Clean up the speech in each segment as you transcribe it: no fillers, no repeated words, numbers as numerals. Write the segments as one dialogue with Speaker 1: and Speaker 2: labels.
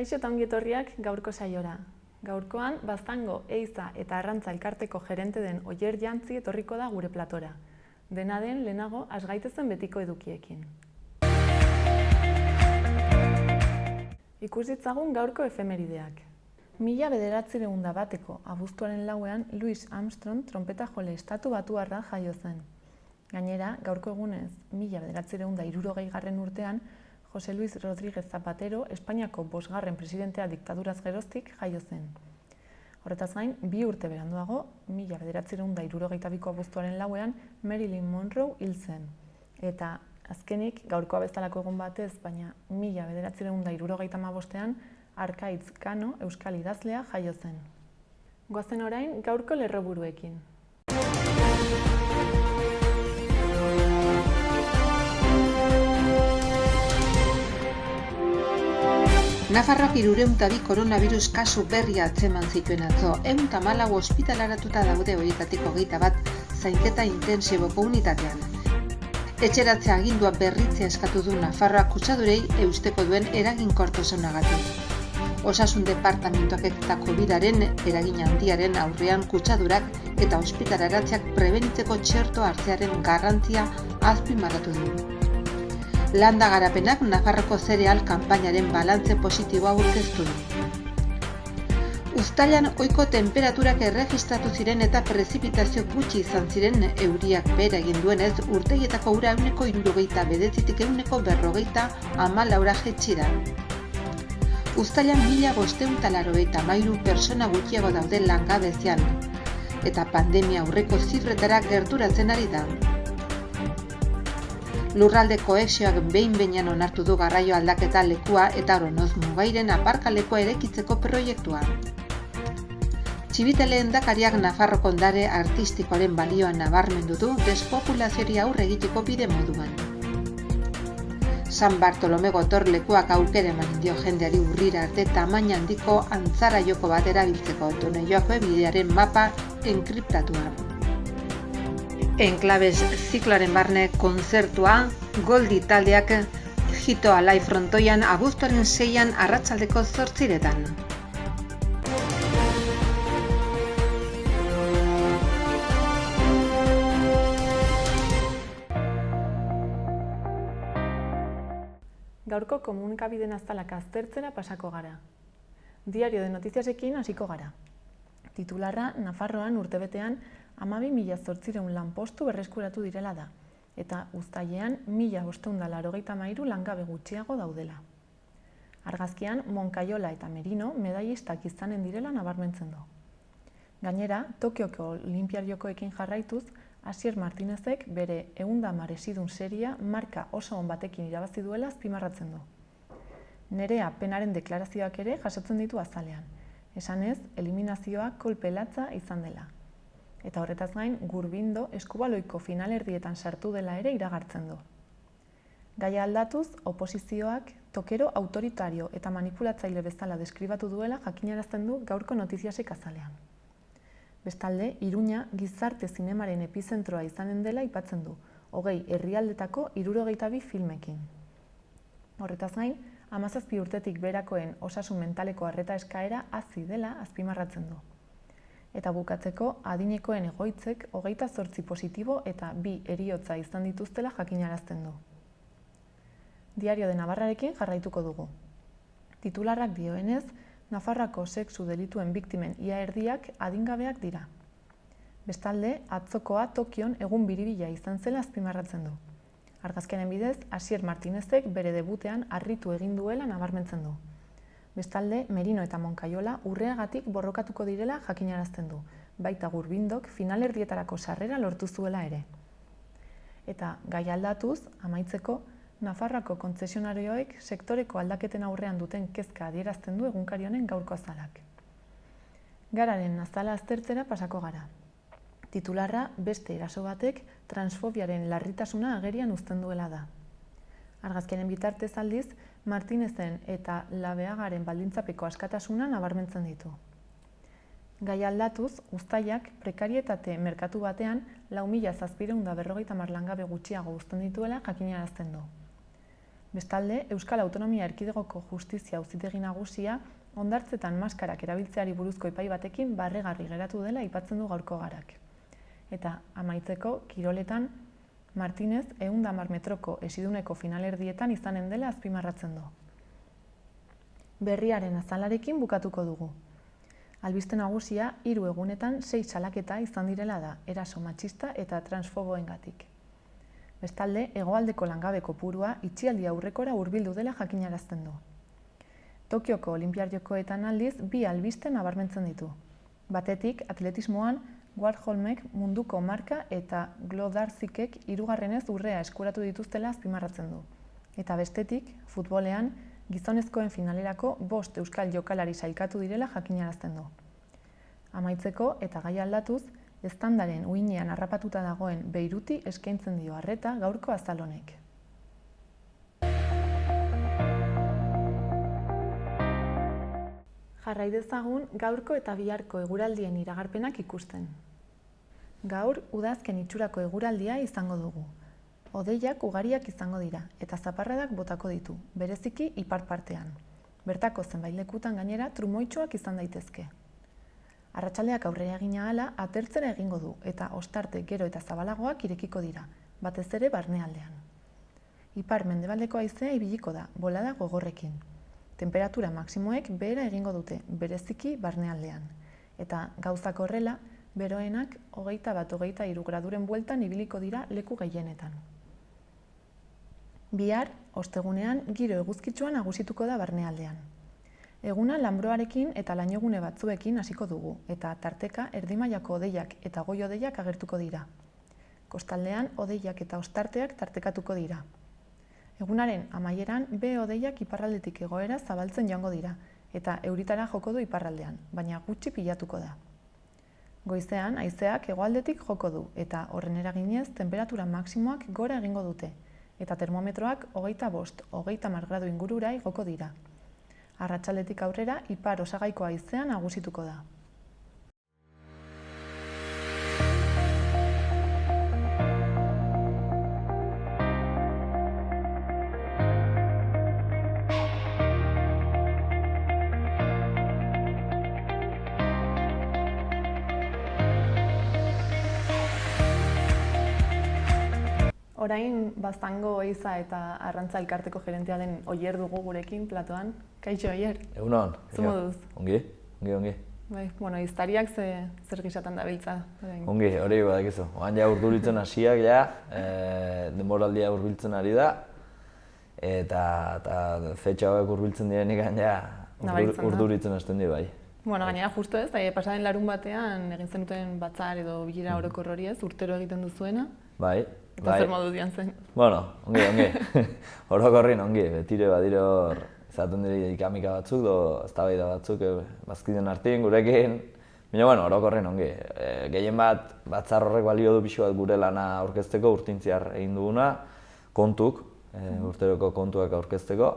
Speaker 1: Kaixo eta ongi etorriak gaurko saiora. Gaurkoan, Baztango, Eiza eta Arrantza elkarteko gerente den Oier Jantzi etorriko da gure platora. Dena den, lehenago, has gaitezen betiko edukiekin. Ikus ditzagun gaurko efemerideak. 1901 abuztuaren lauean Louis Armstrong trompeta jole estatu batuarra jaio zen. Gainera, gaurko egunez, 1960 urtean, Jose Luis Rodríguez Zapatero, Espainiako 5. presidentea diktaduraz geroztik jaio zen. Horretaz gain, 2 urte beranduago, 1962 abuztuaren lauean, Marilyn Monroe hil zen. Eta azkenik, gaurkoa bezalako egun batez, baina 1975ean, Arkaitz Kano, euskal idazlea jaio zen. Goazen orain, gaurko lerroburuekin.
Speaker 2: Nafarroak 302 koronavirus kasu berria atzeman zituen atzo. 114 ospitalaratuta daude horietatik 21 zainketa intensiboko unitatean. Etxeratze agindua berritzea eskatu du Nafarroak kutsadurei eusteko duen eraginkortasunagatik. Osasun departamentuak eta COVID-aren eragin handiaren aurrean kutsadurak eta ospitalaratzeak prebenitzeko txerto hartzearen garrantzia azpimarratu du. Landa Garapenak Nafarroko zereal kanpainaren balantze positiboa aurkeztu du. Uztailan ohiko tenperaturak erregistratu ziren eta prezipitazio gutxi izan ziren euriak behera egin duenez urtegietako ura 69tik 140 jaitsi da. Uztailan 1583 pertsona gutxiago daude langabezian eta pandemia aurreko zifretara gerturatzen ari da. Lurralde kohesioak behin-behinean onartu du garraio aldaketa lekua eta Oronoz Mugairen aparkalekua eraikitzeko proiektua. Txibite lehendakariak Nafarroko ondare artistikoaren balioa nabarmendu du despopulazioari aurre egiteko bide moduan. San Bartolome gotor lekuak aukera eman dio jendeari urrira arte tamaina handiko antzara joko bat erabiltzeko Donejoako bidearen mapa enkriptatua. Enklabes zikloaren barne kontzertua Goldi taldeak Hito Alai frontoian abuztuaren 6an arratsaldeko 8:00.
Speaker 1: Gaurko komunikabideen aztalak aztertzera pasako gara. Diario de Notiziasekin hasiko gara. Titularra Nafarroan urtebetean 12.800 lanpostu berreskuratu direla da, eta uztailean 1.583 langabe gutxiago daudela. Argazkian, Monkaiola eta Merino medallistak izanen direla nabarmentzen du. Gainera, Tokioko Olinpiar-Jokoekin jarraituz, Asier Martinezek bere 110 esidun seria marka oso on batekin irabazi duela azpimarratzen du. Nerea Penaren deklarazioak ere jasotzen ditu azalean. Esanez, eliminazioa kolpe latza izan dela. Eta horretaz gain, Gurbindo eskubaloiko finalerdietan sartu dela ere iragartzen du. Gaia aldatuz, oposizioak tokero autoritario eta manipulatzaile bezala deskribatu duela jakinarazten du gaurko Notiziasek azalean. Bestalde, Iruña gizarte zinemaren epizentroa izanen dela aipatzen du, 20 herrialdetako 62 filmekin. Horretaz gain, 17 urtetik berakoen osasun mentaleko arreta eskaera hazi dela azpimarratzen du. Eta bukatzeko, adinekoen egoitzek 28 positibo eta 2 heriotza izan dituztela jakinarazten du. Diario de Navarrarekin jarraituko dugu. Titularrak dioenez, Nafarroako sexu delituen biktimen ia erdiak adingabeak dira. Bestalde, atzokoa Tokion egun biribila izan zela azpimarratzen du. Argazkiaren bidez, Asier Martinezek bere debutean harritu egin duela nabarmentzen du. Bestalde, Merino eta Monkaiola urreagatik borrokatuko direla jakinarazten du, baita Gurbindok finalerdietarako sarrera lortu zuela ere. Eta gai aldatuz, amaitzeko, Nafarroako kontzesionarioek sektoreko aldaketen aurrean duten kezka adierazten du egunkari honen gaurko azalak. Gararen azala aztertzera pasako gara. Titularra beste eraso batek transfobiaren larritasuna agerian uzten duela da. Argazkiaren bitartez aldiz, Martinezen eta Labeagaren baldintzapeko askatasuna nabarmentzen ditu. Gai aldatuz, uztailak prekarietate merkatu batean 4.750 langabe gutxiago uzten dituela jakinarazten du. Bestalde, Euskal Autonomia Erkidegoko Justizia Auzitegi Nagusia hondartzetan maskarak erabiltzeari buruzko epai batekin barregarri geratu dela aipatzen du gaurko garak. Eta amaitzeko, kiroletan, Martinez 110 metroko esiduneko finalerdietan izanen dela azpimarratzen du. Berriaren azalarekin bukatuko dugu. Albiste nagusia 3 egunetan 6 salaketa izan direla da, eraso matxista eta transfoboengatik. Bestalde, hegoaldeko langabe kopurua itxialdi aurrekora hurbildu dela jakinarazten du. Tokioko Olinpiar Jokoetan aldiz 2 albiste nabarmentzen ditu. Batetik, atletismoan, Warholmek munduko marka eta Glodarzikek 3. urrea eskuratu dituztela azpimarratzen du. Eta bestetik, futbolean, gizonezkoen finalerako 5 euskal jokalari sailkatu direla jakinarazten du. Amaitzeko eta gai aldatuz, eztandaren uinean harrapatuta dagoen Beiruti eskaintzen dio arreta gaurko azal honek. Jarrai dezagun gaurko eta biharko eguraldien iragarpenak ikusten. Gaur, udazken itxurako eguraldia izango dugu. Hodeiak ugariak izango dira eta zaparradak botako ditu, bereziki ipar partean. Bertako zenbait lekutan gainera trumoitsuak izan daitezke. Arratsaldeak aurrera egin ahala atertzera egingo du eta ostarte gero eta zabalagoak irekiko dira, batez ere barnealdean. Ipar mendebaldeko haizea ibiliko da, bolada gogorrekin. Temperatura maksimoek behera egingo dute, bereziki barnealdean. Eta gauzak horrela, beroenak 21-23 graduren bueltan ibiliko dira leku gehienetan. Bihar, ostegunean, giro eguzkitsua nagusituko da barnealdean. Eguna lanbroarekin eta lainogune batzuekin hasiko dugu, eta tarteka erdimailako hodeiak eta goi-hodeiak agertuko dira. Kostaldean, hodeiak eta ostarteak tartekatuko dira. Egunaren amaieran, hodeiak iparraldetik egoera zabaltzen joango dira, eta euritara joko du iparraldean, baina gutxi pilatuko da. Goizean, haizeak hegoaldetik joko du, eta horren eraginez temperatura maksimoak gora egingo dute, eta termometroak 25-30 gradu ingurura igoko dira. Arratsaldetik aurrera, ipar osagaiko haizean nagusituko da. Orain Baztango Ehiza eta Arrantza elkarteko gerentea den Oier dugu gurekin platoan. Kaixo, Oier?
Speaker 3: Egunon.
Speaker 1: Zu moduz?
Speaker 3: Ongi.
Speaker 1: Bai, iztariak zer gisatan dabiltza?
Speaker 3: Ongi, hori badakizu. Oan ja urduritzen hasiak ja, denboraldia hurbiltzen ari da, eta fetxa hauek hurbiltzen direnik ja urduritzen hasten di bai.
Speaker 1: Gainera justu ez, pasaren larun batean egin zenuten batzar edo bilera orokor hori ez, urtero egiten duzuena.
Speaker 3: Bai.
Speaker 1: Eta zer modu dian zen?
Speaker 3: Ongi. Orokorrin ongi, betire badire hor izaten dira ikamika batzuk, eztabaida batzuk bazkideen artean gurekin. Baina orokorrin ongi. Gehien bat batzar horrek balio du pixu bat gure lana aurkezteko, urtintziar egin duguna, kontuk, urteroko kontuak aurkezteko.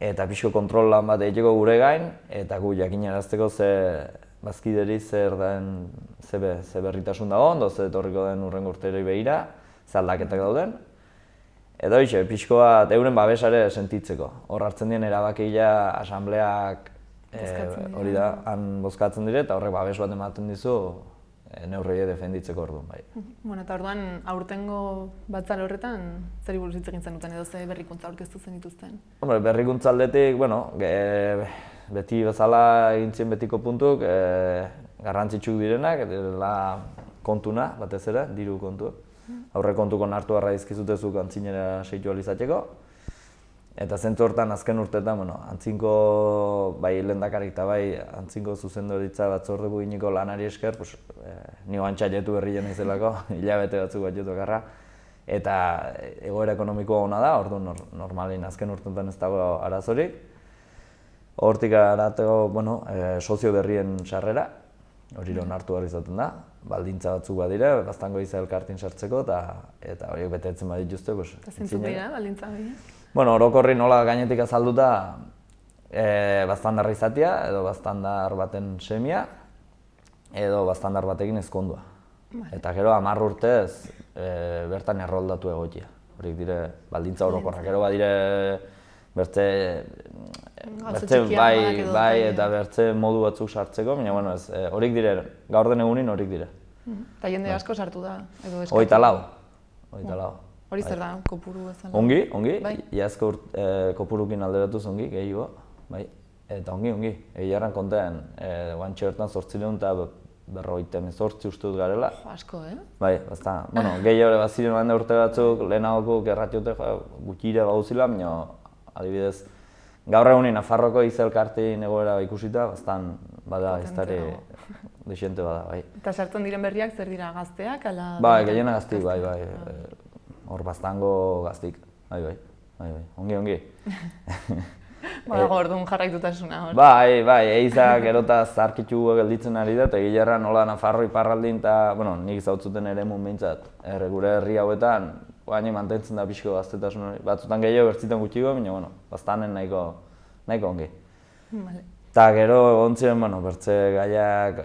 Speaker 3: Eta pixu kontrol lan bat egiteko gure gain, eta gu jakinarazteko bazkideri zer berritasun dagoen, ze etorriko den urrengo urteroi behira, ze aldaketak dauden. Edo pixko bat euren babesare sentitzeko. Hor hartzen dien erabakia asambleak hori da, han bozkatzen dire, eta horrek babes bat ematen dizu neurriei defenditzeko orduan bai.
Speaker 1: Eta orduan aurtengo batzar horretan zeri buruz hitz egin zenuten edo ze berrikuntza aurkeztu zenituzten?
Speaker 3: Berrikuntza aldetik, beti bezala egin ziren betiko puntuk, garrantzitsuk direnak, kontuna, batez ere, diru kontua. Aurre kontuko nartu harra dizkizutezuk antzinera seitu alizateko. Eta zentzu hortan azken urteetan, antzinko bai lehendakarik eta bai antzinko zuzendaritza batzordeko giniko lanari esker, nio antxaietu berrien naizelako, hilabete batzuk bat jotu garra. Eta egoera ekonomikoa ona da, orduan normalin azken urteetan ez dago arazorik. Hortik arateko, sozio berrien sarrera, hori onartu behar izaten da, baldintza batzuk badira, Baztango Ehiza elkartin sartzeko, eta horiek betetzen badituzte.
Speaker 1: Eta zentzuk dira, baldintza hori?
Speaker 3: Orokorri nola gainetik azalduta baztandarra izatea, edo baztandar baten semia, edo baztandar batekin ezkondua. Eta gero 10 urtez bertan erroldatu egotia. horiek dire baldintza orokorrak, gero badire bertze bai eta bertze modu batzuk sartzeko, baina bueno, horiek dire, gaur den egunin horiek dire.
Speaker 1: Eta jende asko sartu da, edo eskatu?
Speaker 3: 24.
Speaker 1: Hori zer da, kopuru bezala?
Speaker 3: Ongi, iazko kopurukin alderatuz ongi, gehiago, bai. Eta ongi, egiarran kontean, guantxe bertan 800 eta 58 uste dut garela.
Speaker 1: Asko,
Speaker 3: Bai, bazta, bueno, gehiago ere baziren handa urte batzuk, lehenagoko erratiote gutxire gauzila, baina adibidez, gaur egunin Nafarroko Eiza elkartein egoera ikusita, baztan bada iztari desiente bada, bai.
Speaker 1: Eta sartzen diren berriak zer dira, gazteak, ala?
Speaker 3: Bai, gehiena gaztik, bai. Hor baztango gaztik, bai. Ongi.
Speaker 1: Badago orduan jarraitutasuna hor.
Speaker 3: Bai, Eiza gerota zarkitu gelditzen ari da, eta egilarra nola Nafarro iparraldin eta, bueno, nik zautzuten ere behintzat, gure herri hauetan, baina mantentzen da pixko gaztetasun hori. Batzutan gehiago bertzitan gutxiko, baina, bueno, baztanen nahiko ongi. Eta gero egon ziren, bueno, bertze gaiak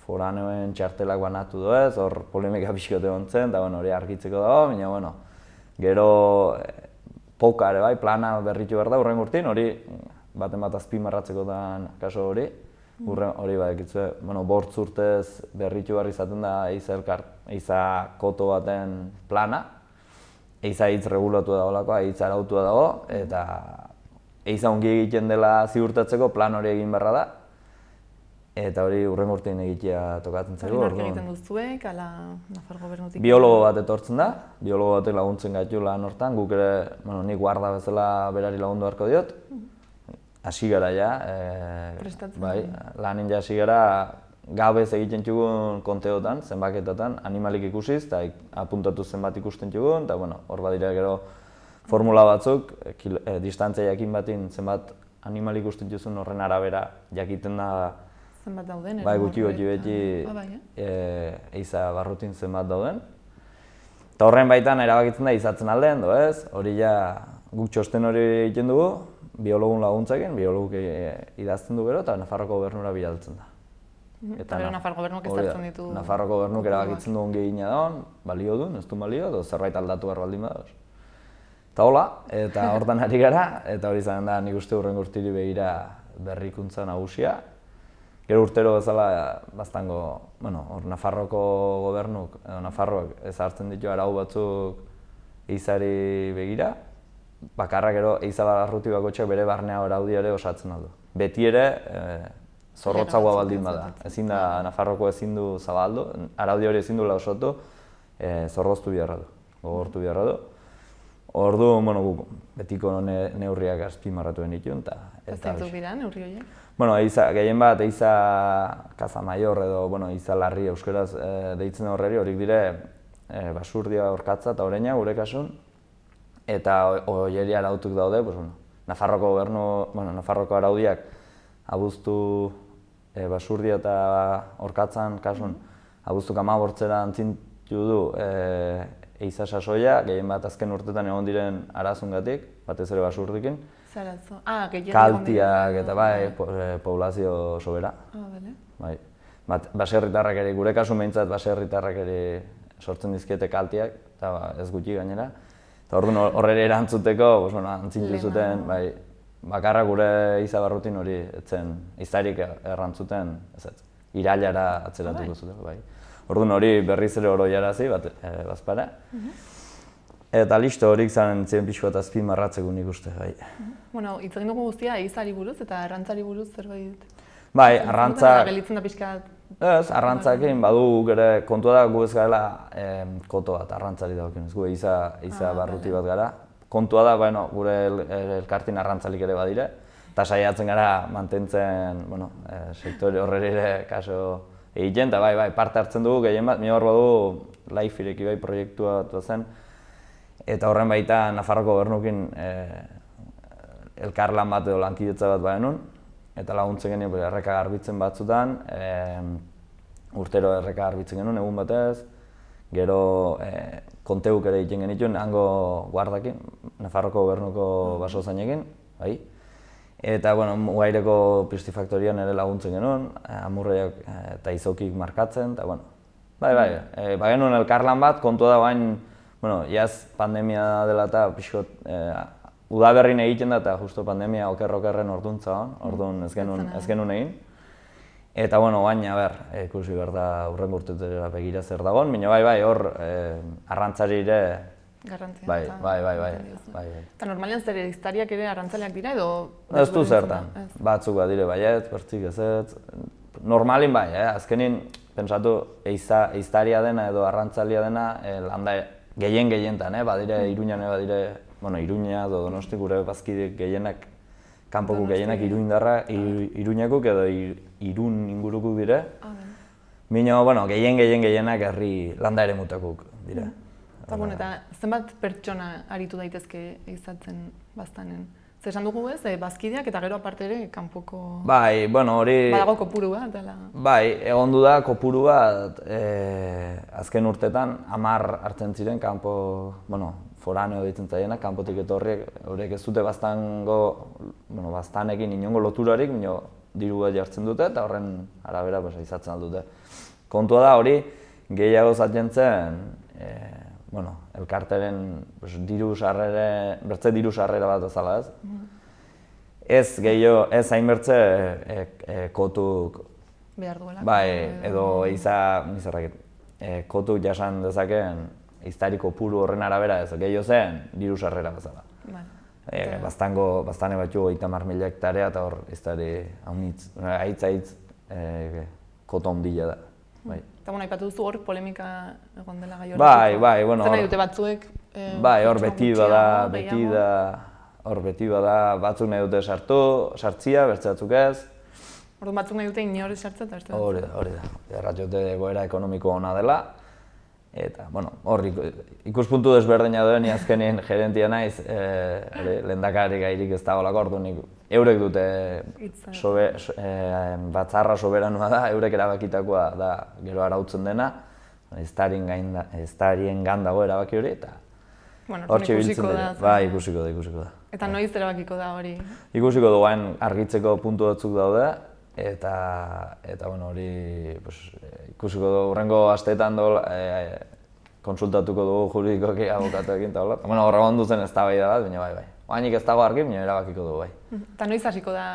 Speaker 3: foraneoen txartelak banatu doez, hor polemika pixko egon zen, eta, bueno, hori argitzeko dago, baina, bueno, gero poka ere bai, plana berritu behar da hurrengo urtin, hori baten bat azpimarratzeko da kaso hori. Hori badekitzu, bueno, 5 urtez berritu behar izaten da Eiza koto baten plana. Eiza hitz regulatua dagoelakoa, hitz arautua dago, eta Eiza ongi egiten dela ziurtatzeko plan hori egin beharra da. Eta hori hurrengo urtein egitea tokatzen zaigu.
Speaker 1: Hori nork egiten duzuek, ala Nafar gobernutik?
Speaker 3: Biologo bat etortzen da, biologo batek laguntzen gaitu lan hortan, guk ere, bueno, nik guarda bezala berari lagundu beharko diot. Hasi gara ja, bai, lanin ja hasi gara gabez egiten txugun konteotan, zenbaketetan, animalik ikusiz, eta apuntatu zenbat ikusten txugun, eta bueno, hor badira gero formula batzuk, distantzia jakin batin zenbat animalik ikusten txuzun horren arabera jakiten da
Speaker 1: zenbat dauden,
Speaker 3: bai, gutxi beti Eiza barrutin zenbat dauden. Eta horren baitan erabakitzen da izatzen aldeen, ez? Hori ja guk txosten hori egiten dugu, biologun laguntzakin, biologuk idazten du gero, eta Nafarroko gobernura bidaltzen da.
Speaker 1: Eta gero Nafar gobernuk ezartzen ditu...
Speaker 3: Nafarroko gobernuk erabakitzen du ongi egina daun, balio duen, ez du balio, edo zerbait aldatu behar baldin badauz. Eta hola, eta hortan ari gara, eta hori izan da nik uste hurrengo urtiri begira berrikuntza nagusia. Gero urtero bezala baztango, bueno, hor Nafarroko gobernuk, edo Nafarroak ezartzen ditu arau batzuk Eizari begira, bakarra gero Eiza barruti bakotxak bere barnea araudia ere osatzen aldu. Beti ere zorrotzagoa baldin bada. Ezin da, Nafarroko ezin du zabaldu, araudi hori ezin duela osotu, zorroztu biharra du, gogortu biharra du. Ordu, bueno, guk betiko neurriak azpimarratuen dituen, eta...
Speaker 1: Zeintzuk dira neurri horiek?
Speaker 3: Bueno, gehien bat, Eiza Kazamaior edo, bueno, Eiza Larri euskeraz deitzen horreri, horik dire basurdia orkatza eta oreina gure kasun, eta horieri arautuk daude, pues, bueno, Nafarroko gobernu, bueno, Nafarroko araudiak abuztu basurdia eta orkatzan kasun, abuztuk 15 antzintu du Eiza sasoia, gehien bat azken urtetan egon diren arazungatik, batez ere basurdikin.
Speaker 1: Zarazo?
Speaker 3: Kaltiak eta bai, poblazio sobera.
Speaker 1: Bale.
Speaker 3: Baserritarrak ere, gure kasu behintzat baserritarrak ere sortzen dizkiete kaltiak, eta ez gutxi gainera. Eta orduan horreri erantzuteko, antzintu zuten, bakarra gure Eiza barrutin hori etzen Eizarik errantzuten, irailara atzeratuko zuten. Orduan hori berriz ere oroiarazi, bazpara. Eta listo horik zaren ziren pixko eta azpimarratzeko nik uste, bai.
Speaker 1: Bueno, hitz egin dugu guztia Eizari buruz eta arrantzari buruz zerbait...
Speaker 3: Bai, arrantza...
Speaker 1: Gelitzen da pixkat...
Speaker 3: Ez, arrantzakin badu guk ere kontua da gu ez garela koto bat arrantzari dagokinez, gu Eiza barruti bat gara. Kontua da, gure elkartin arrantzalik ere badire, eta saiatzen gara mantentzen, sektore horreri ere kaso egiten, eta bai, parte hartzen dugu gehien bat, mi hor badu Life ireki bai proiektua bat zen, eta horren baita Nafarroko gobernukin elkarlan bat edo lankidetza bat bagenuen, eta laguntzen genuen erreka garbitzen batzutan, urtero erreka garbitzen genuen egun batez, gero konteuk ere egiten genituen hango guardakin, Nafarroko gobernuko basozainekin, bai. Eta, Mugaireko pistifaktorian ere laguntzen genuen, amurreiak eta izokik markatzen, eta, bai, bagenuen elkarlan bat, kontua da bain bueno, iaz pandemia dela eta pixkot, udaberrin egiten da eta justo pandemia okerren orduntza hon, orduan ez genuen egin. Eta, bueno, baina, ikusi behar da hurrengo urtetera begira zer dagoen, baina bai, hor arrantzari ere...
Speaker 1: Garrantzia.
Speaker 3: Bai.
Speaker 1: Eta normalean zer ehiztariak ere arrantzaleak dira edo...
Speaker 3: Ez du zertan, batzuk badire baiet, bertzik ez. Normalin bai, azkenin, pensatu, ehiztaria dena edo arrantzalia dena, landa gehien-gehientan, badire Iruñan, badire, bueno, Iruña edo Donosti gure bazkide gehienak, kanpoko gehienak Iruñakuk edo Irun ingurukuk dire. Bino, bueno, gehienak herri landa ere mutakuk dire.
Speaker 1: Eta zenbat pertsona aritu daitezke ehizatzen baztanen? Zer esan dugu ez, bazkideak eta gero aparte ere kanpoko...
Speaker 3: Bai, bueno, hori...
Speaker 1: Badago kopuru bat, dela...
Speaker 3: Bai, egondu da kopuru bat azken urtetan 10 hartzen ziren kanpo, bueno, foraneo deitzen zaienak, kanpotik etorriek, horiek ez dute baztanekin inongo loturarik, diru bat jartzen dute eta horren arabera ehizatzen aldute. Kontua da hori, gehiago zaten zen, elkarteren bertze diru sarrera bat ezala ez. Ez gehiago, ez hainbertze kotuk...
Speaker 1: Behar duela.
Speaker 3: Bai, edo kotuk jasan dezakeen ehiztari kopuru horren arabera ez, gehiago zen diru sarrera bezala. Bastane batzu 30.000 hektarea eta hor ehiztari haitz koto ondila da.
Speaker 1: Eta aipatu duzu hor polemika egon dela gai
Speaker 3: horretik. Bai, bueno...
Speaker 1: Zer nahi dute batzuek?
Speaker 3: Bai, hor beti bada, batzuk nahi dute sartzia, beste batzuk ez.
Speaker 1: Orduan batzuk nahi dute inor sartzea eta beste batzuk.
Speaker 3: Hori da. Erratiote egoera ekonomiko ona dela. Eta, bueno, hor ikuspuntu desberdina duen, ni azkenien gerentia naiz, lehendakari gairik ez dagoelako, orduan eurek dute batzarra soberanua da, eurek erabakitakoa da gero arautzen dena, ehiztarien gan dago erabaki hori, eta hortxe biltzen dira. Bai, ikusiko da.
Speaker 1: Eta noiz erabakiko da hori?
Speaker 3: Ikusiko dugu argitzeko puntu batzuk daude, eta bueno, hori ikusiko dugu hurrengo asteetan konsultatuko dugu juridikoki abokatuekin eta hola. Bueno, hor egon duzen eztabaida bat, baina bai. Oainik ez dago argi, baina erabakiko dugu bai.
Speaker 1: Eta noiz hasiko da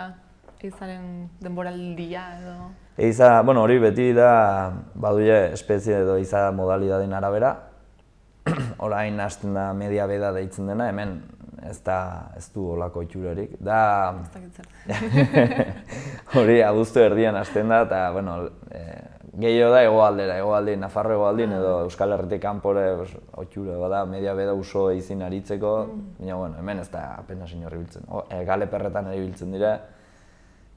Speaker 1: ehizaren denboraldia edo?
Speaker 3: Ehiza, bueno, hori beti da baduie espezie edo ehiza modalidaden arabera. Orain hasten da media beda deitzen dena, hemen ez du olako itxurarik. Hori abuztu erdian hasten da, eta gehiago da hegoaldin, Nafarro hegoaldin edo Euskal Herritik kanpore itxura bada, media beda uso ehizin aritzeko, baina hemen ez da apenas inorri biltzen. Galeperretan ere biltzen dira,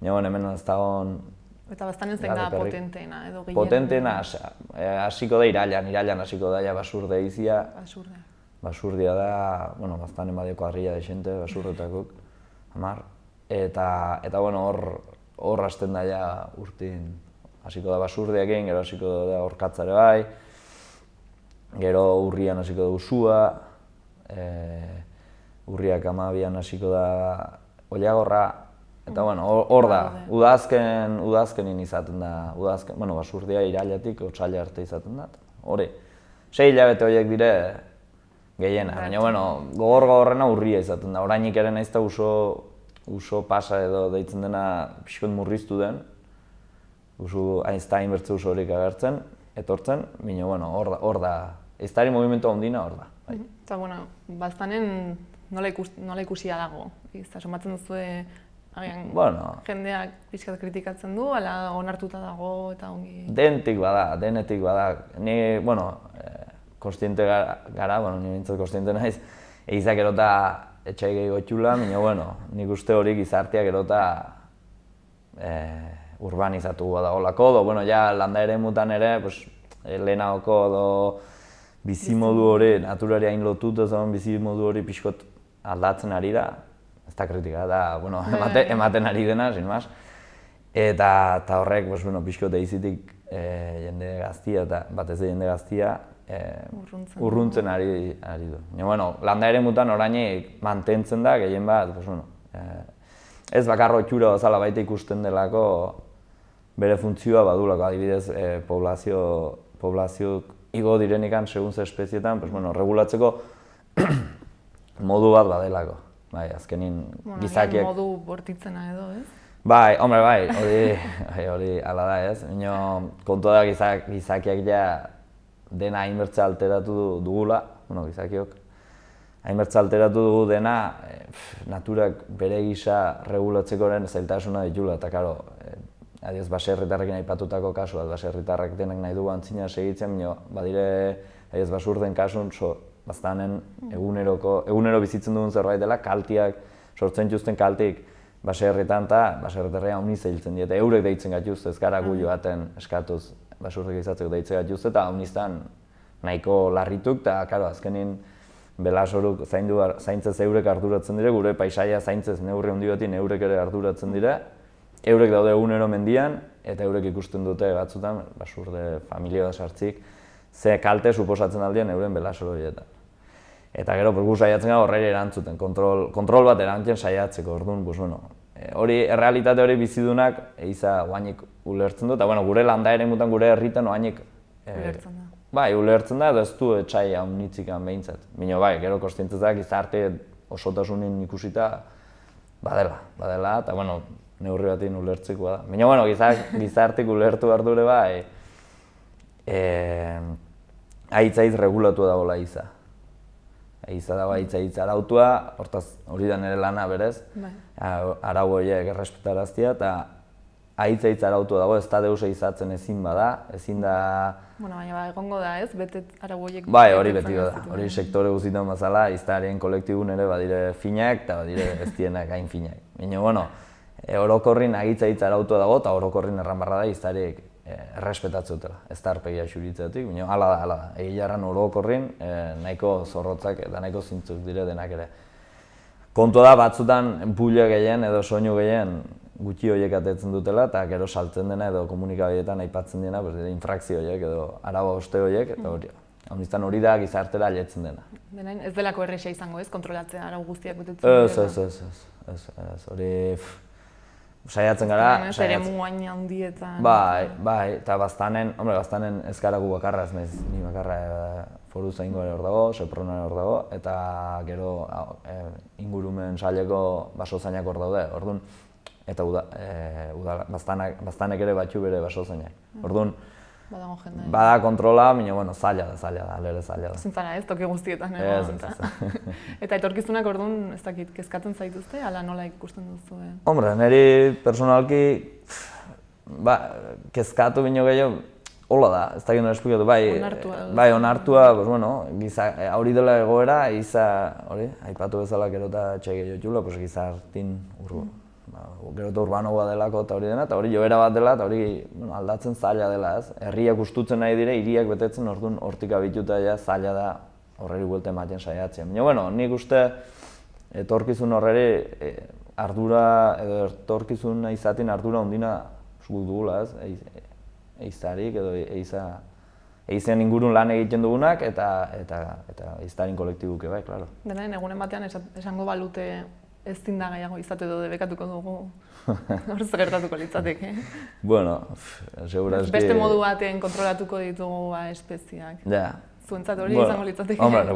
Speaker 3: baina hemen ez da hon...
Speaker 1: Eta baztanen zein da potenteena edo gehien?
Speaker 3: Potenteena hasiko da irailan hasiko da basurde ehizia. Basurdia da, baztanen badioko harria desente, basurretakuk, 10. Eta hor hasten da urtin hasiko da basurdiakin, gero hasiko da orkatzare bai, gero urrian hasiko da usua, urriak 12an hasiko da oilagorra, eta hor da, udazkenin izaten da, basurdia irailetik otsaila arte izaten da. Hori, 6 hilabete horiek dire gehiena, baina gogorrena urria izaten da, orainik ere naiz da uso pasa edo deitzen dena pixkot murriztu den, hainbertze uso horik agertzen, etortzen, baina hor da, ehiztari movimentu handina hor da.
Speaker 1: Eta, baztanen nola ikusia dago? Somatzen duzue, jendeak pixkat kritikatzen du, ala onartuta dago eta ongi...
Speaker 3: Denetik bada. Ni, konstiente gara, ni nintzat konstiente naiz, ehizak erota etxai gehiago txula, baina, nik uste hori gizarteak erota urbanizatu dagoelako, landa ere mutan ere, lehenagoko bizimodu hori, naturari hain lotuta zegoen bizimodu hori pixkot aldatzen ari da, ez da kritika, ematen ari dena, sin mas. Eta horrek, pixkot ehizitik jende gaztia, eta batez jende gaztia, urruntzen ari du. Landa ere mutan orainik mantentzen da, gehien bat, ez bakarro itxura bezala baita ikusten delako bere funtzioa badulako, adibidez, poblazio igo direnikan segun ze espezietan, pues, bueno, regulatzeko modu bat badelako. Bai, azkenin gizakiek...
Speaker 1: modu bortitzena edo, ez?
Speaker 3: Bai, hombre, hori ala da, ez? Kontua da gizakiak ja dena hainbertze alteratu dugula, gizakiok, hainbertze alteratu dugu dena, naturak bere gisa regulatzekoren zailtasuna ditula, eta karo, adioz baserritarrekin aipatutako kasu, baserritarrak denak nahi dugu antzina segitzen, badire, adioz basurden kasun, baztanen egunero bizitzen dugun zerbait dela, kaltiak, sortzen juzten kaltik, baserritan eta baserritarrea honi zehiltzen diete, eurek deitzen gatuzte, ez gara gu joaten eskatuz basurrik izatzeko deitzen gatuzte, eta honiztan nahiko larrituk, eta karo, azkenin belasoruk zaintzez eurek arduratzen dire, gure paisaia zaintzez neurri handi batin eurek ere arduratzen dire, eurek daude egunero mendian, eta eurek ikusten dute batzutan, basurde familia da sartzik, ze kalte suposatzen aldien euren belasoro horietan. Eta gero, gu saiatzen gara horreri erantzuten, kontrol bat erantzen saiatzeko, orduan, hori, errealitate hori bizidunak eiza guainik ulertzen du, eta gure landa ere mutan gure herritan oainik
Speaker 1: ulertzen da.
Speaker 3: Bai, ulertzen da, edo ez du etxai haunitzikan behintzat. Mino bai, gero kostientzak gizarte osotasunin ikusita badela, eta neurri batin ulertzekoa da. Mino, gizartek ulertu behar dure bai, aitzaiz regulatu dagoela eiza. Eiza dago aitzaiz arautua, hortaz hori da nire lana berez, arau horiek errespetaraztia, eta aitzaiz arautua dago, ez da deus eizatzen ezin bada, ezin da...
Speaker 1: Baina egongo da ez, betet arau horiek...
Speaker 3: Bai, hori beti da, hori sektore guztietan bazala, iztarien kolektibun ere badire finak eta badire ez dienak hain finak. Baina, orokorrin aitzaiz arautua dago, eta orokorrin erran barra da iztariek errespetatzutela, ez da arpegia xuritzetik, baina hala da, egilarran orokorrin nahiko zorrotzak eta nahiko zintzuk dire denak ere. Kontua da batzutan pula gehien edo soinu gehien gutxi horiek atetzen dutela eta gero saltzen dena edo komunikabideetan aipatzen dena infrakzio horiek edo arau hauste horiek eta hori. Hori da gizartera aletzen dena.
Speaker 1: Denain ez delako erresa izango ez, kontrolatzea arau guztiak betetzen dira?
Speaker 3: Ez, hori... Saiatzen gara...
Speaker 1: Ere muain handietan...
Speaker 3: Bai, eta baztanen ez gara gu bakarra, ez nahiz, ni bakarra foru zaingo ere hor dago, seprona ere hor dago, eta gero ingurumen saileko basozainak hor daude, orduan, eta baztanek ere batxu bere basozainak. Orduan, bada kontrola, baina zaila da, alere zaila da.
Speaker 1: Zintzara ez, toki guztietan
Speaker 3: egon.
Speaker 1: Eta etorkizunak orduan, ez dakit, kezkatzen zaituzte, ala nola ikusten duzu?
Speaker 3: Hombre, niri personalki, kezkatu bino gehiago, hola da, ez dakit nire esplikatu, bai, onartua, hori dela egoera, hori, aipatu bezala gero eta txai gehiago txula, gizartin gero eta urbanoa delako eta hori dena, eta hori joera bat dela, eta hori aldatzen zaila dela, ez? Herriak ustutzen nahi dire, hiriak betetzen, orduan hortik abituta zaila da horreri buelte ematen saiatzen. Baina, nik uste etorkizun horreri ardura, edo etorkizun izaten ardura ondina dugula, ez? Eizarik edo eizen ingurun lan egiten dugunak eta eizarin kolektibuke bai, klaro.
Speaker 1: Denain, egunen batean esango balute ez zinda gehiago izate edo debekatuko dugu, hor gertatuko litzateke.
Speaker 3: Bueno, segurazki...
Speaker 1: Beste modu batean kontrolatuko ditugu espeziak.
Speaker 3: Ja.
Speaker 1: Zuentzat hori izango litzateke.
Speaker 3: Hombre,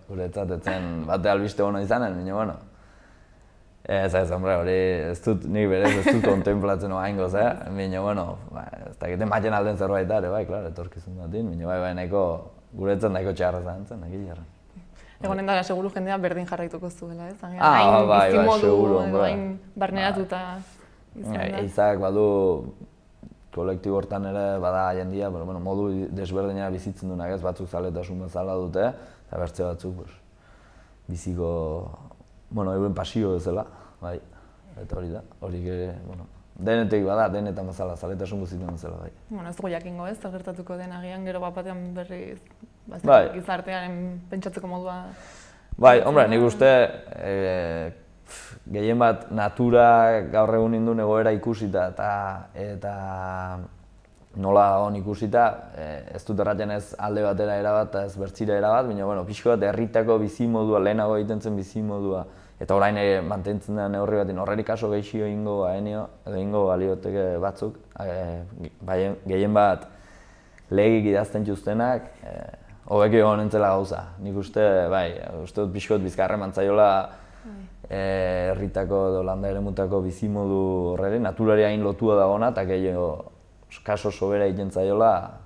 Speaker 3: guretzat etzen bate albiste hona izanen, baina, ez, hombre, hori ez dut, nik berez ez dut kontemplatzen oaingoz, baina, ez dakite maten alden zerbait ere, bai, klaro, etorkizun batin, baina, bai, guretzat nahiko txarra zantzen, nahiko jarra.
Speaker 1: Egonen dara, seguru jendea berdin jarraituko zuela, ez?
Speaker 3: Bai, seguru.
Speaker 1: Hain barneratuta izan da.
Speaker 3: Eizak badu kolektibo hortan ere bada jendia, modu desberdina bizitzen duenak ez, batzuk zaletasun bezala dute, eta bertze batzuk biziko, euren pasio bezala, bai, eta hori da, denetik bada, denetan bezala, zaletasun guztietan bezala, bai.
Speaker 1: Ez dugu jakingo ez, zer gertatuko den agian, gero batean berriz gizartearen pentsatzeko modua...
Speaker 3: Bai, hombre, nik uste gehien bat natura gaur egun induen egoera ikusita eta nola on ikusita, ez dut erraten ez alde batera erabat eta ez bertzira erabat, baina pixko bat herritako bizimodua, lehenago egiten zen bizimodua, eta orain mantentzen da neurri batin, horreri kaso gehixio edo ingo balioteke batzuk, gehien bat legik idazten txuztenak, hobeki egon entzela gauza. Nik uste, uste dut pixkot bizkarre mantzaiola herritako edo landa eremutako bizimodu horreri, naturari hain lotua dagona, eta gehiago kaso sobera egiten zaiola,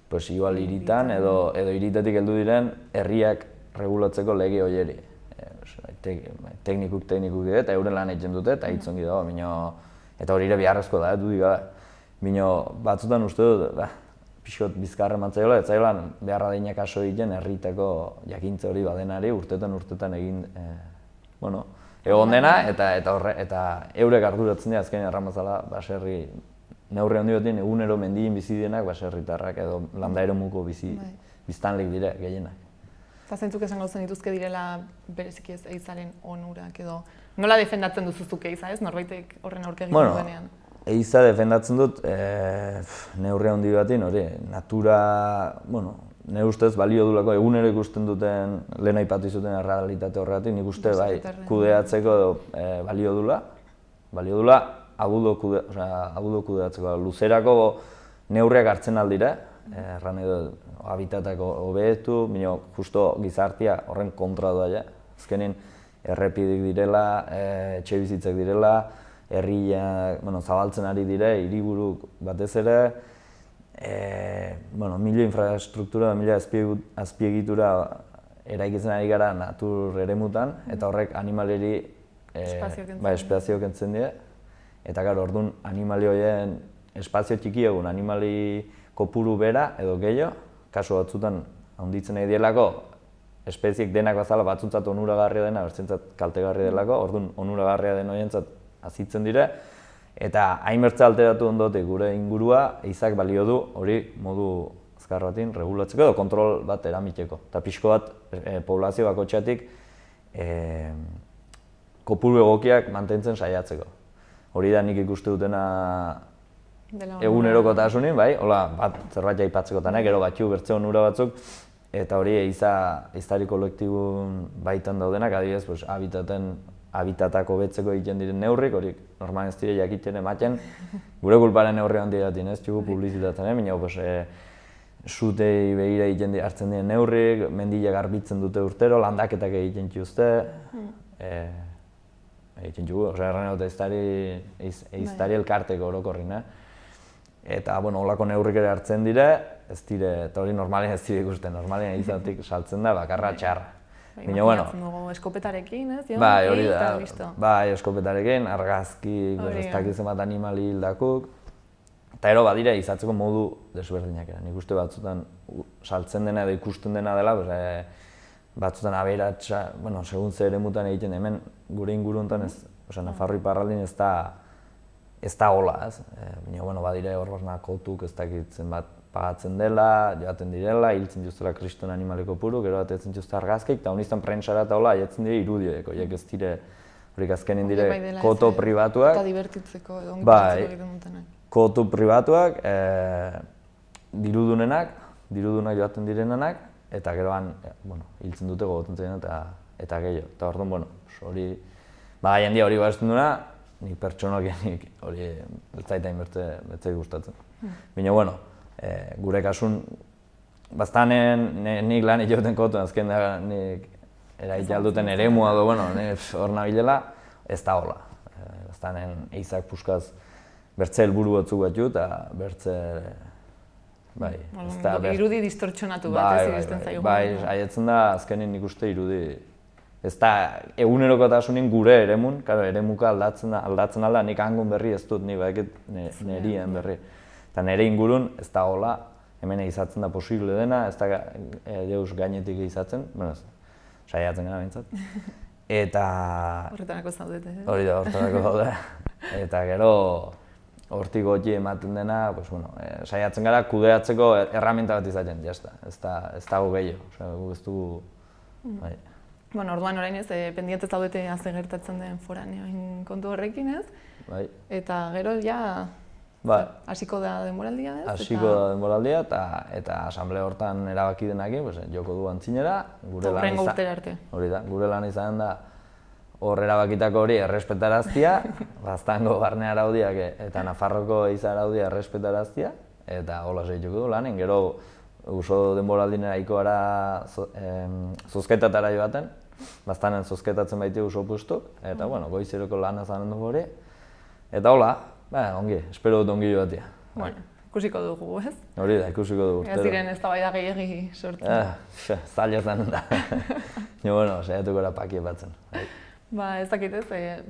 Speaker 3: pues igual hiritan edo hiritetik heldu diren herriak regulatzeko lege horieri. Teknikuk dire, eta euren lan egiten dute, eta hitzongi dago, eta hori ere beharrezko da, dudik gabe. Batzutan uste dut, pixkot bizkarre mantzaiola, ez zaiola beharra deinak kaso egiten herritako jakintze hori badenari urtetan egin, egon dena, eta eurek arduratzen dira azkenean erramazala baserri neurri handi batean egunero mendien bizi dienak baserritarrak edo landa eremuko biztanleek dire gehienak.
Speaker 1: Eta zentzuk esango zen dituzke direla bereziki ez ehizaren onurak edo nola defendatzen duzuzuk ehiza ez, norbaitek horren aurke egin duenean?
Speaker 3: Ehiza defendatzen dut neurri handi batean hori, natura, nire ustez balio dulako egunero ikusten duten lehen aipatu izuten errealitate horregatik, nik uste kudeatzeko balio dula, agudo kudeatzeko, luzerako neurriak hartzen aldira, erran edo habitatako hobetu, justo gizartia horren kontra doa, azkenin errepidik direla, etxe bizitzak direla, herriak zabaltzen ari dire, hiriburuk batez ere, mila infrastruktura, mila azpiegitura eraikitzen ari gara natur eremutan, eta horrek animaleri espazio kentzen dira. Eta gara, orduan, animali horien espazio txiki egun, animali kopuru bera edo gehiago, kasu batzutan handitzen nahi dielako, espeziek denak bazala batzuntzat onuragarria dena, bertzentzat kaltegarria delako, orduan onuragarria den horientzat azitzen dire, eta hainbertze alteratu ondotik gure ingurua, ehizak balio du hori modu azkar batin regulatzeko edo kontrol bat eramiteko. Eta pixko bat poblazio bakotxeatik kopuru egokiak mantentzen saiatzeko. Hori da nik ikuste dutena egunerokotasunin, hola zerbait aipatzekotanek, gero batxu bertze onura batzuk, eta hori ehizari kolektibun baitan daudenak, adibidez, habitatako betzeko egiten diren neurrik, hori normal ez dire jakiten ematen, gure kulparen neurri handi datin, ez txugu publizitatzen, zutei begira egiten hartzen diren neurrik, mendiak garbitzen dute urtero, landaketak egiten txuzte, egiten txugu, erran dut ehiztari elkarteko orokorrin, eta holako neurrik ere hartzen dire, ez dire, eta hori normalien ez dire ikusten, normalien ehizatik saltzen da bakarra txarra.
Speaker 1: Imaginatzen dugu eskopetarekin, ez?
Speaker 3: Bai, hori da, bai, eskopetarekin, argazki, ez dakitzen bat animali hildakuk, eta ero badira izatzeko modu desberdinak. Nik uste batzutan saltzen dena edo ikusten dena dela, batzutan aberatsa, segun ze eremutan egiten hemen gure inguru honetan, Nafarro iparraldin ez da hola, ez? Badire hor kotuk ez dakitzen bat pagatzen dela, joaten direla, hiltzen juztela kriston animaleko puru, gero bat etzen juzte argazkeik, eta honiztan prentsara eta hola, aietzen dire irudioeko, horiek ez dire, horik azkenin dire koto pribatuak.
Speaker 1: Eta divertitzeko edo ongi patzeko egiten dutenak.
Speaker 3: Koto pribatuak, dirudunak joaten direnenak, eta geroan, hiltzen dute gogoten zen eta gehiago. Eta orduan, hori, jendia hori baizten duna, nik pertsonalkenik hori beltzaitain bertzei gustatzen. Baina, gure kasun, baztanen nik lan egiten kotu, azken da nik eraitea alduten eremua edo, hor nabilela, ez da hola. Baztanen ehizak puskaz bertze helburu batzuk batzu eta bertze...
Speaker 1: Irudi distortsionatu bat ez iristen zaigu.
Speaker 3: Bai, haietzen da azkenin nik uste irudi. Ez da egunerokotasunin gure eremun, eremuka aldatzen alda, nik hangon berri ez dut, nirien berri. Eta nire ingurun ez da hola, hemen egizatzen da posible dena, ez da deus gainetik egizatzen, saiatzen gara bintzat. Eta...
Speaker 1: Horretarako zaudete, eh?
Speaker 3: Hori da, horretarako daude. Eta gero, hortik goti ematen dena, saiatzen gara kudeatzeko erraminta bat izaten, jazta. Ez dago gehiago, guk ez dugu...
Speaker 1: Orduan orain ez, pendiente zaudete azte gertatzen den foraneoin kontu horrekin ez?
Speaker 3: Bai.
Speaker 1: Eta gero ja... Hasiko da denboraldia ez?
Speaker 3: Hasiko da denboraldia eta asamblea hortan erabaki denakin, joko du antzinera.
Speaker 1: Horrengo urtera arte.
Speaker 3: Hori da, gure lan izan da hor erabakitako hori errespetaraztia, baztango barne araudiak eta Nafarroko ehiza araudia errespetaraztia, eta hola segituko du lanen, gero oso denboraldinera iko gara zozketatara joaten, baztanen zozketatzen baite oso pustuk, eta goizeroko lana zanen dugu hori, eta hola, ongi, espero dut ongi joatia.
Speaker 1: Bueno, ikusiko dugu, ez?
Speaker 3: Hori da, ikusiko dugu.
Speaker 1: Ez ziren ez da bai da gehiagi sortzen.
Speaker 3: Zaila zanen da. Saiatuko era pakie batzen.
Speaker 1: Ez dakit ez,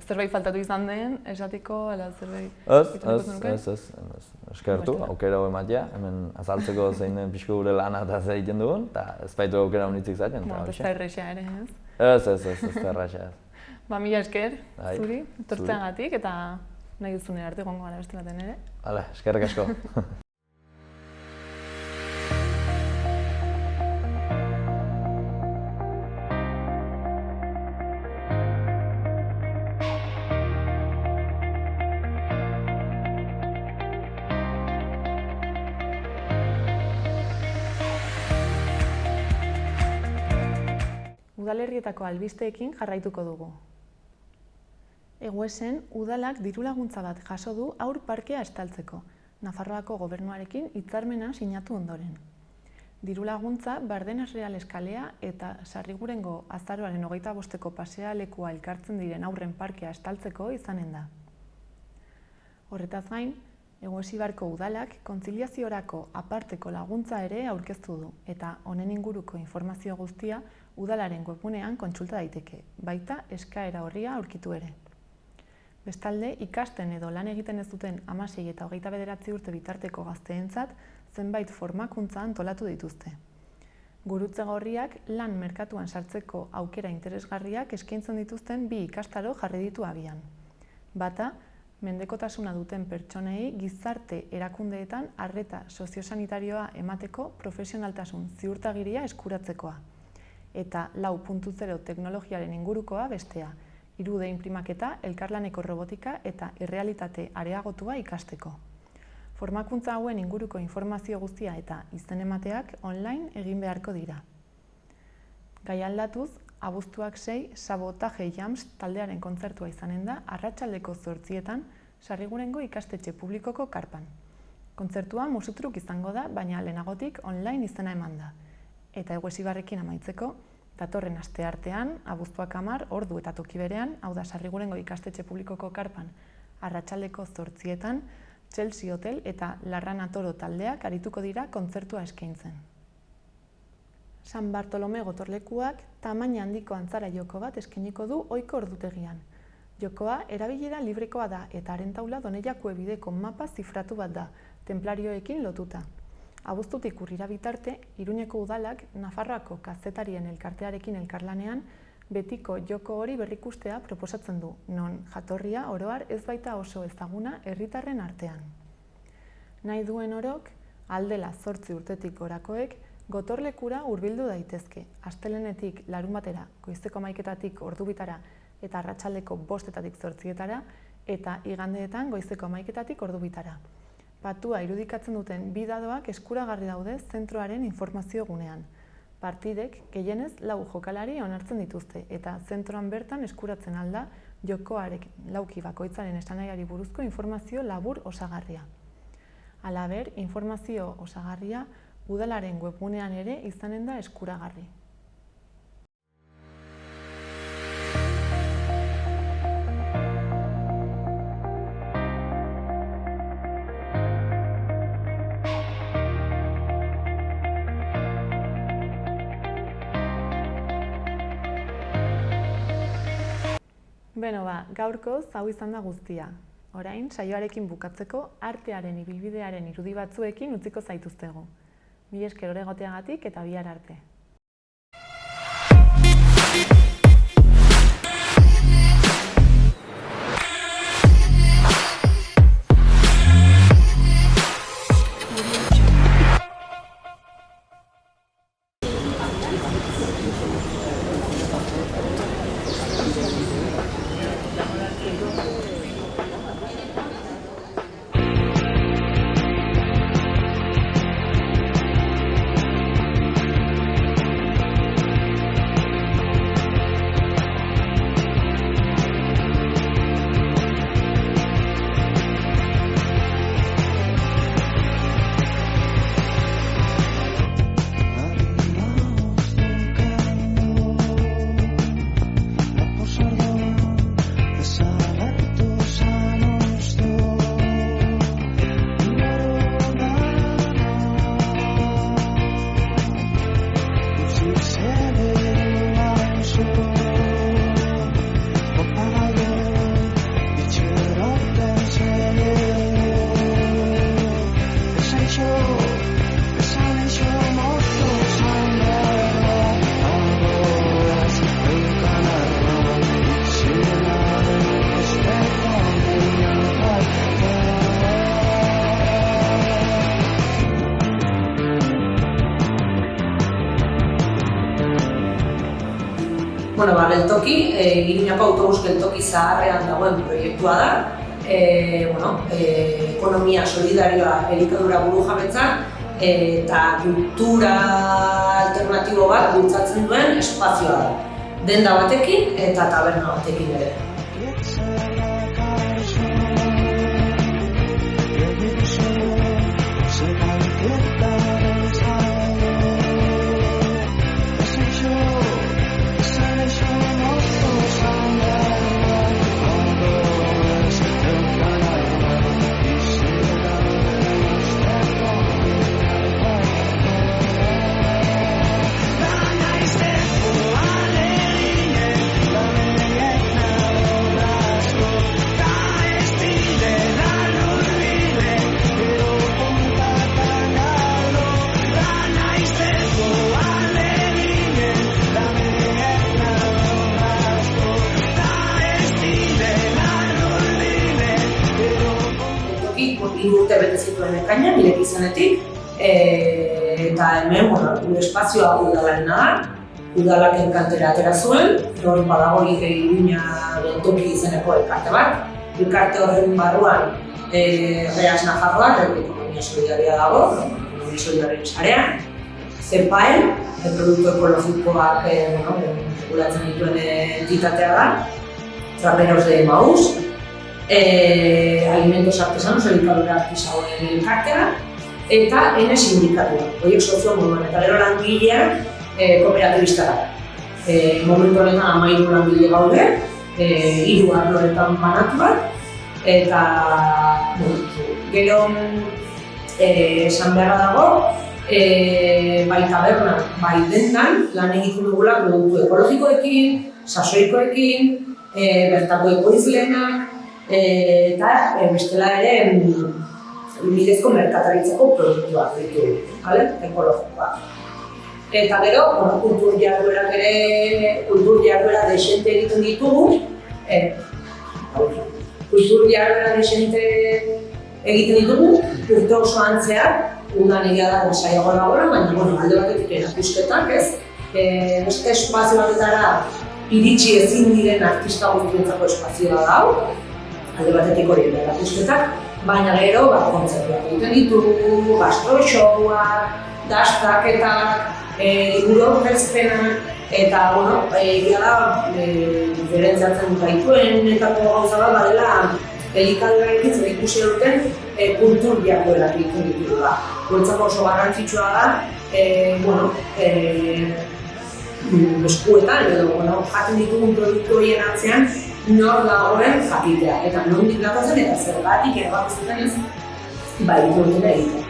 Speaker 1: zerbait faltatu izan den, esatiko, ala zerbait...
Speaker 3: Ez. Eskertu, aukera hau ematea, hemen azaltzeko zein den pixko gure lana eta zer egiten dugun, eta ez baitu aukera honitzik zaten.
Speaker 1: Ez da errexea ere, ez?
Speaker 3: Ez da errexea ez.
Speaker 1: Mila esker, zuri, etortzeagatik, eta nahi duzunera arte gongo gara beste baten ere.
Speaker 3: Hala, eskerrik asko.
Speaker 1: Udalerrietako albisteekin jarraituko dugu. Eguesen, udalak dirulaguntza bat jaso du haur parkea estaltzeko, Nafarroako gobernuarekin hitzarmena sinatu ondoren. Dirulaguntza Bardenas Reales kalea eta Sarrigurengo azaroaren 25ko pasealekua elkartzen diren haurren parkea estaltzeko izanen da. Horretaz gain, Eguesibarko udalak kontziliaziorako aparteko laguntza ere aurkeztu du, eta honen inguruko informazio guztia udalaren webgunean kontsulta daiteke, baita eskaera orria aurkitu ere. Bestalde, ikasten edo lan egiten ez duten 16 eta 29 urte bitarteko gazteentzat zenbait formakuntza antolatu dituzte. Gurutze gorriak lan merkatuan sartzeko aukera interesgarriak eskaintzen dituzten 2 ikastaro jarri ditu abian. Bata, mendekotasuna duten pertsonei gizarte erakundeetan arreta soziosanitarioa emateko profesionaltasun ziurtagiria eskuratzekoa. Eta 4.0 teknologiaren ingurukoa bestea, 3D inprimaketa, elkarlaneko robotika eta errealitate areagotua ikasteko. Formakuntza hauen inguruko informazio guztia eta izen emateak online egin beharko dira. Gai aldatuz, abuztuak 6 Sabotaje Jams taldearen kontzertua izanen da arratsaldeko 8etan Sarrigurengo ikastetxe publikoko karpan. Kontzertua musutruk izango da, baina lehenagotik online izena eman da. Eta Eguesibarrekin amaitzeko, datorren asteartean, abuztuak 10 ordu eta toki berean, hau da Sarrigurengo ikastetxe publikoko karpan, arratsaldeko 8etan, Chelsea Hotel eta Larrana Toro taldeak arituko dira kontzertua eskaintzen. San Bartolome gotorlekuak tamaina handiko antzara joko bat eskainiko du ohiko ordutegian. Jokoa erabilera librekoa da eta haren taula Donejakue bideko mapa zifratu bat da, tenplarioekin lotuta. Abuztutik urrira bitarte, Iruñeko udalak Nafarroako kazetarien elkartearekin elkarlanean betiko joko hori berrikustea proposatzen du, non jatorria oroar ez baita oso ezaguna herritarren artean. Nahi duen orok, aldela 8 urtetik gorakoek, gotorlekura hurbildu daitezke, astelenetik larunbatera, goizeko 11etatik ordubitara eta arratsaldeko 5etatik 8etara, eta igandeetan goizeko 11etatik ordubitara. Patua irudikatzen duten 2 dadoak eskuragarri daude zentroaren informazio gunean. Partidek gehienez 4 jokalari onartzen dituzte eta zentroan bertan eskuratzen alda jokoarek lauki bakoitzaren esanahiari buruzko informazio labur osagarria. Halaber, informazio osagarria udalaren webgunean ere izanen da eskuragarri. Beno gaurkoz hau izan da guztia. Orain, saioarekin bukatzeko artearen ibilbidearen irudi batzuekin utziko zaituztegu. Mila esker egoteagatik eta bihar arte.
Speaker 4: Geltoki, Iruñako autobus geltoki zaharrean dagoen proiektua da. Ekonomia solidarioa elikadura burujabetza eta kultura alternatibo bat bultzatzen duen espazioa da. Denda batekin eta taberna batekin ere. Urte bete zituen ekainan, ireki zenetik, eta hemen, espazioa udalarena da, udalak elkartera atera zuen, hor badago Iruña Geltoki izeneko elkarte bat. Elkarte horren barruan Reas Nafarroa, ekonomia solidaria dago, ekonomia solidarien sarean, CEPAEL, produktu ekologikoak regulatzen dituen entitatea da, Traperos de Emaús, Alimentos Artesanos, elikadura artisauen elkartea, eta N sindikatua. Horiek sozio moduan, eta gero langileak kooperatibistara. Momentu honetan 13 langile gaude, 3 arloetan banatuak, eta gero esan beharra dago, bai tabernan, bai dendan, lan egiten dugula produktu ekologikoekin, sasoikoekin, bertako ekoizlenak, eta bestela ere bidezko merkataritzako produktuak ditugu, ekologikoak. Eta gero, kultur jarduera desente egiten ditugu, urte osoan zehar, udan egia da saiago dagoela, baina alde batetik erakusketak, beste espazio batetara iritsi ezin diren artista guztientzako espazioa da, alde batetik hori erakusketak, baina gero kontzertuak egiten ditugu, gastro showak, dastaketak, liburu aurkezpenak, eta egia da diferentziatzen gaituenetako gauza bat badela elikadurarekin zer ikusi duten kultur jarduerak egiten ditugula. Guretzako oso garrantzitsua da, eskuetan edo jaten ditugun produktu horien atzean nor dagoen jakitea, eta nondik datozen eta zergatik erabaki zuten ez dutela egitea.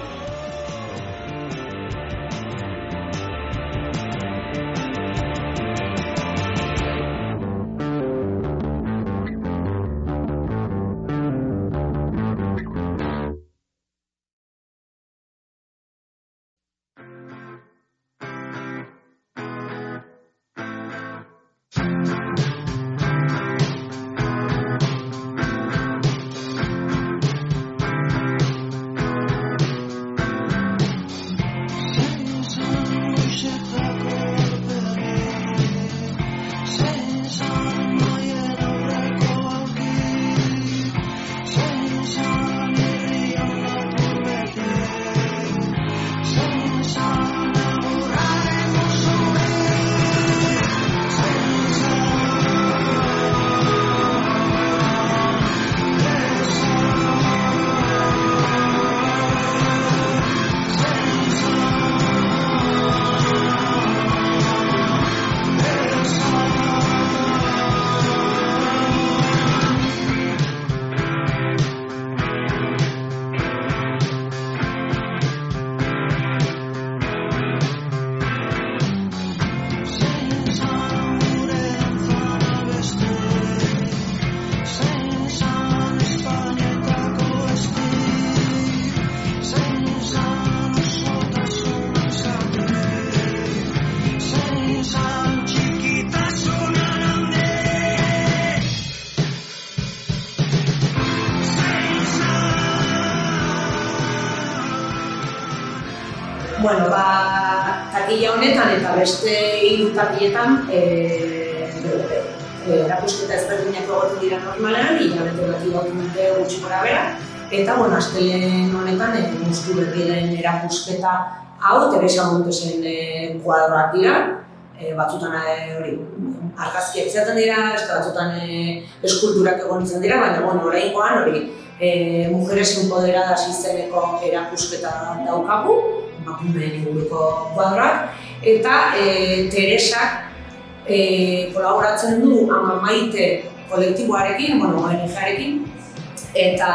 Speaker 4: takila honetan eta beste 3 takiletan erakusketa ezberdinak egoten dira normalean, hilabete bat irauten dute gutxi gora bera. Eta, astelehen honetan, Mustu Berriaren erakusketa hau, Teresa Montesen kuadroak dira. Batzutan argazkiak izaten dira, batzutan eskulturak egon izan dira, baina oraingoan Mujeres Empoderadas izeneko erakusketa daukagu, emakumeen inguruko kuadroak, eta Teresak kolaboratzen du Ama Maite kolektiboarekin, ONG-arekin, eta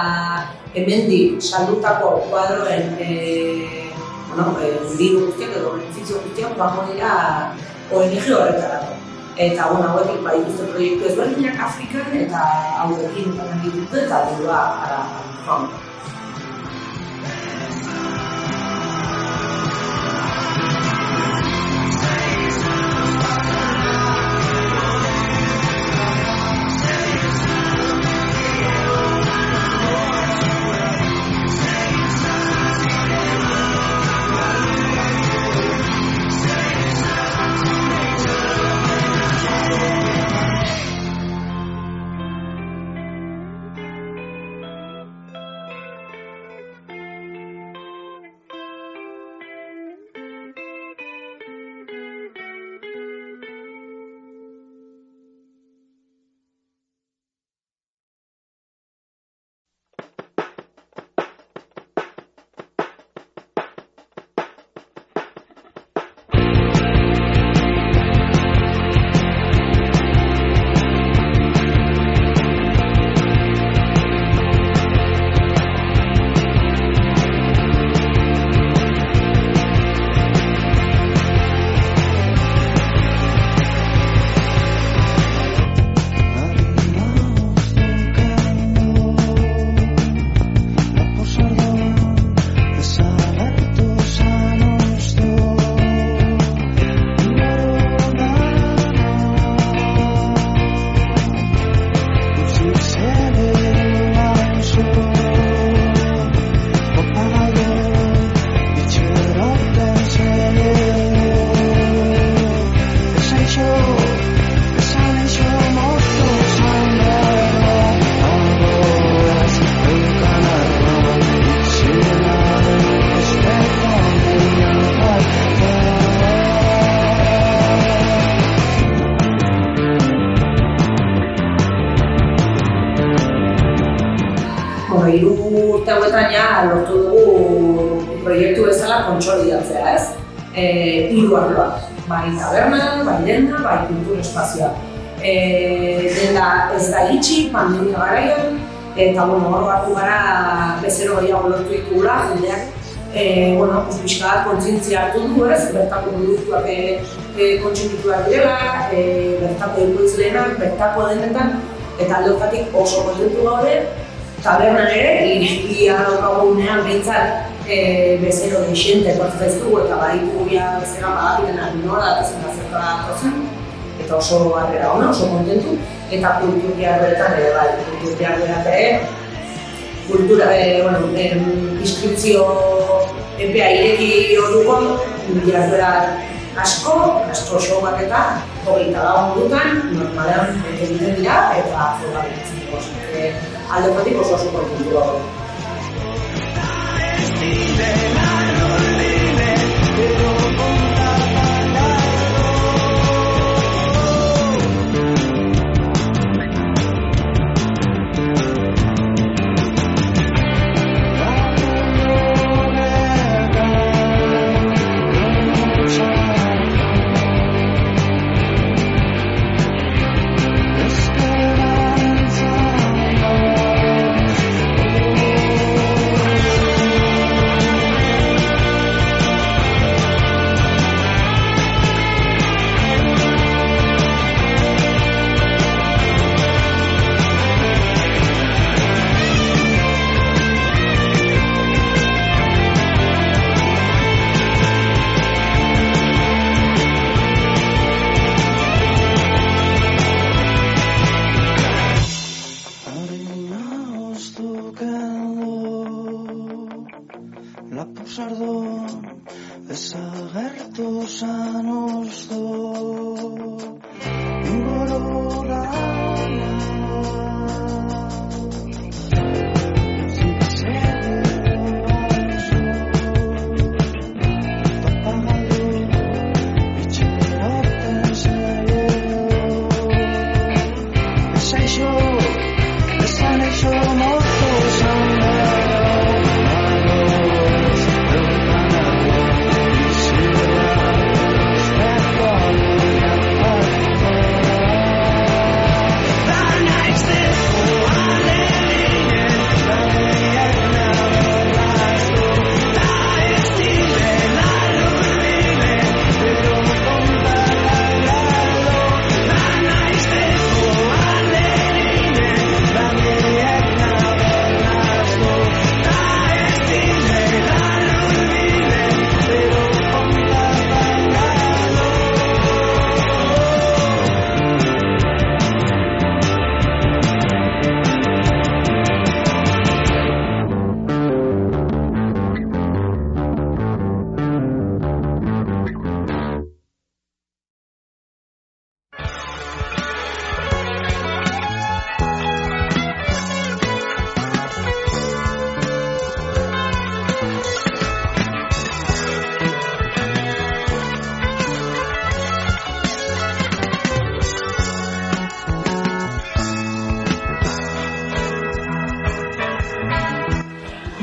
Speaker 4: hemendik saldutako kuadroen diru guztiak edo benefizio guztiak joango dira ONG horretarako. Eta hauetik dituzte proiektu ezberdinak Afrikan eta hauekin lan dituzte eta dirua joan. Urte hauetan lortu dugu proiektu bezala kontsolidatzea, ez? 3 arloak, bai taberna, bai denda, bai kultur espazioa. Denda ez da itxi, pandemia garaian, eta hor hartu gara bezero gehiago lortu ditugula, jendeak pixka bat kontzientzia hartu du, ez? Bertako produktuak kontsumitu direla, bertako ekoizlenak, bertako denetan, eta alde horretatik oso kontentu gaude. Tabernan ere, irekia daukagunean behintzat bezero desiente etortzen zaiztugu eta baditugu bezera badakiten nola datuzen da zerta datozen eta oso harrera ona, oso kontentu eta kultur jardueretan ere bai, kultur jarduerak ere inskripzio epea ireki orduko jarduera asko show-ak eta 24 ordutan normalean egiten dira eta zela behitzen dugu. Alde oso kontentu dago.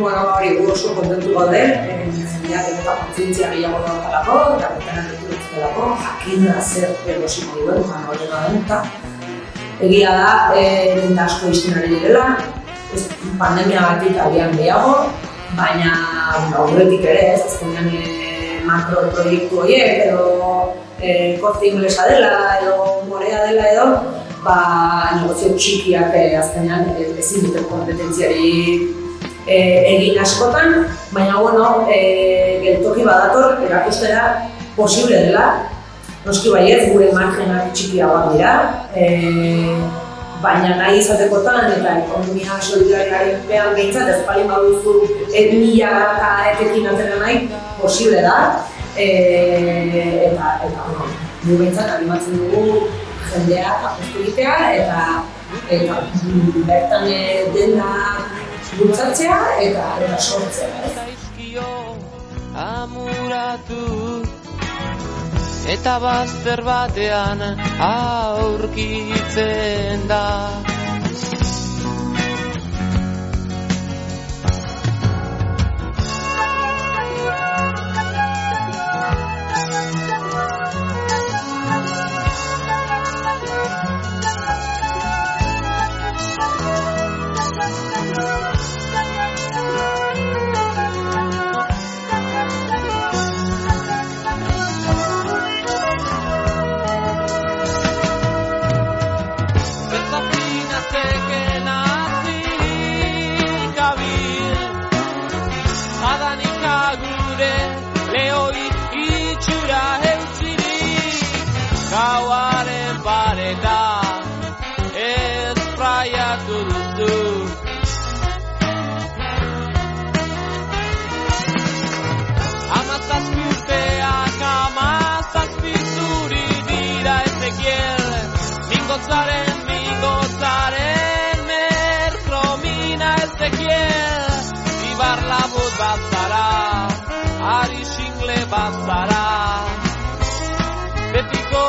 Speaker 4: Bueno, hori oso kontentu gaude, jendeak eta kontzientzia gehiago daukalako, eta betenak diturutzulako, jakinda zer erosiko duen, horrela den, eta egia da, denta asko izten ari direla, pandemia batik agian gehiago, baina aurretik ere ez, azkenean makroproiektu horiek, edo korte inglesa dela, edo morea dela edo, negozio txikiak azkenean ezin duten kompetentziarik egin askotan, baina geltoki badator erakustera posible dela. Noski baietz, gure margenak txikiagoak dira, baina nahi izatekotan eta ekonomia solidariaren pean behintzat ez palin baduzu milaka etekin atera nahi, posible da. Eta gu behintzat animatzen dugu jendeak apostu egitea eta bertan denak bultzatzea eta sortzea.
Speaker 5: Amuratu eta bazter batean aurkitzen da. Gauaren pareta espraiatu duzu. Amazazpi urteak amazazpi zuri dira Ezekiel, mingotzaren merkromina Ezekiel, ibar labut bazara, ari xingle bazara. Betiko,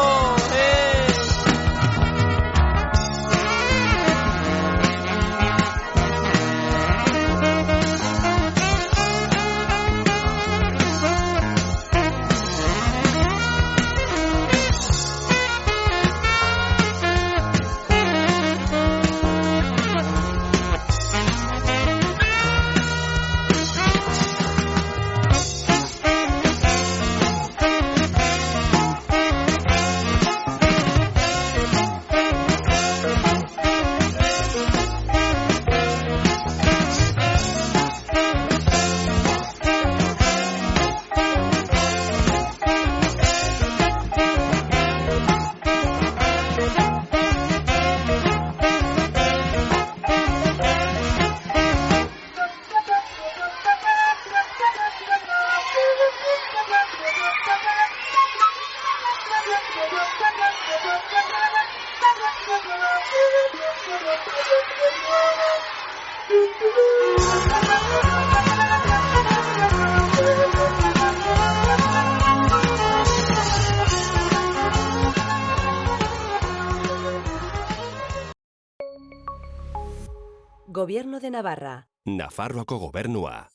Speaker 6: Gobierno de Navarra.
Speaker 7: Nafarroako gobernua.